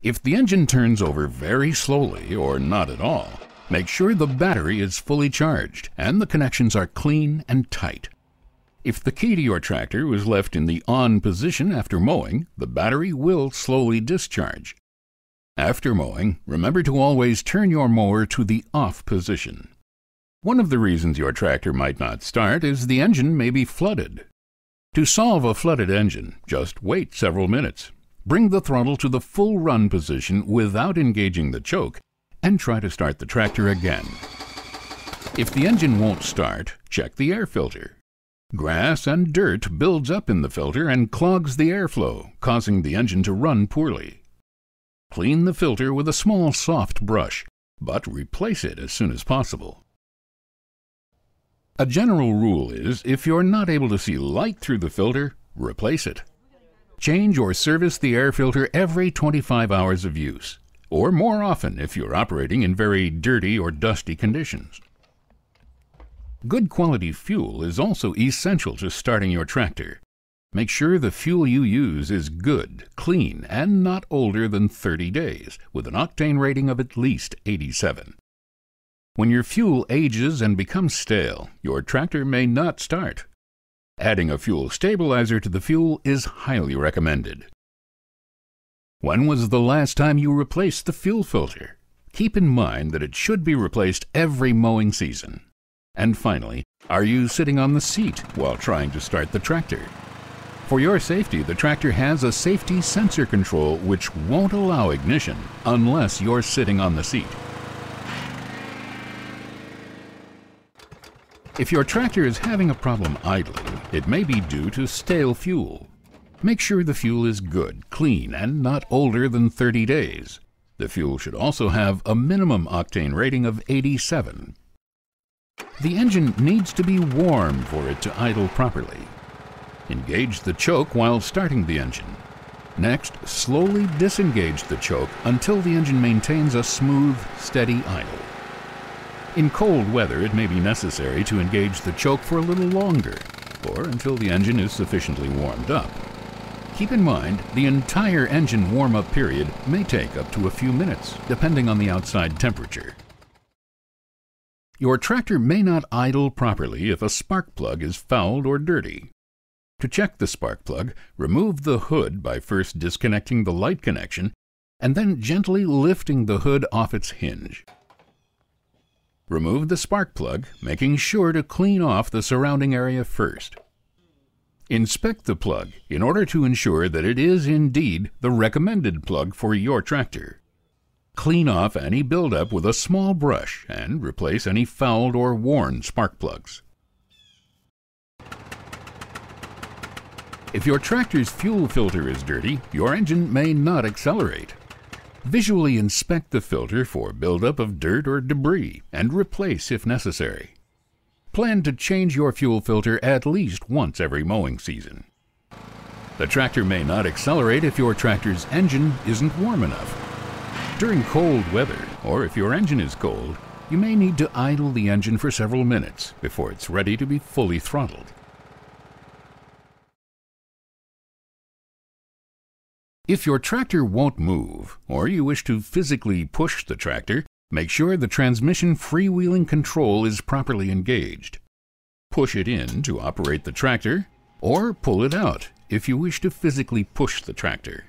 If the engine turns over very slowly or not at all, make sure the battery is fully charged and the connections are clean and tight. If the key to your tractor was left in the on position after mowing, the battery will slowly discharge. After mowing, remember to always turn your mower to the off position. One of the reasons your tractor might not start is the engine may be flooded. To solve a flooded engine, just wait several minutes. Bring the throttle to the full run position without engaging the choke and try to start the tractor again. If the engine won't start, check the air filter. Grass and dirt builds up in the filter and clogs the airflow, causing the engine to run poorly. Clean the filter with a small soft brush, but replace it as soon as possible. A general rule is, if you're not able to see light through the filter, replace it. Change or service the air filter every 25 hours of use, or more often if you're operating in very dirty or dusty conditions. Good quality fuel is also essential to starting your tractor. Make sure the fuel you use is good, clean, and not older than 30 days, with an octane rating of at least 87. When your fuel ages and becomes stale, your tractor may not start. Adding a fuel stabilizer to the fuel is highly recommended. When was the last time you replaced the fuel filter? Keep in mind that it should be replaced every mowing season. And finally, are you sitting on the seat while trying to start the tractor? For your safety, the tractor has a safety sensor control which won't allow ignition unless you're sitting on the seat. If your tractor is having a problem idling, it may be due to stale fuel. Make sure the fuel is good, clean, and not older than 30 days. The fuel should also have a minimum octane rating of 87. The engine needs to be warm for it to idle properly. Engage the choke while starting the engine. Next, slowly disengage the choke until the engine maintains a smooth, steady idle. In cold weather, it may be necessary to engage the choke for a little longer, or until the engine is sufficiently warmed up. Keep in mind, the entire engine warm-up period may take up to a few minutes, depending on the outside temperature. Your tractor may not idle properly if a spark plug is fouled or dirty. To check the spark plug, remove the hood by first disconnecting the light connection and then gently lifting the hood off its hinge. Remove the spark plug, making sure to clean off the surrounding area first. Inspect the plug in order to ensure that it is indeed the recommended plug for your tractor. Clean off any buildup with a small brush and replace any fouled or worn spark plugs. If your tractor's fuel filter is dirty, your engine may not accelerate. Visually inspect the filter for buildup of dirt or debris and replace if necessary. Plan to change your fuel filter at least once every mowing season. The tractor may not accelerate if your tractor's engine isn't warm enough. During cold weather, or if your engine is cold, you may need to idle the engine for several minutes before it's ready to be fully throttled. If your tractor won't move, or you wish to physically push the tractor, make sure the transmission freewheeling control is properly engaged. Push it in to operate the tractor, or pull it out if you wish to physically push the tractor.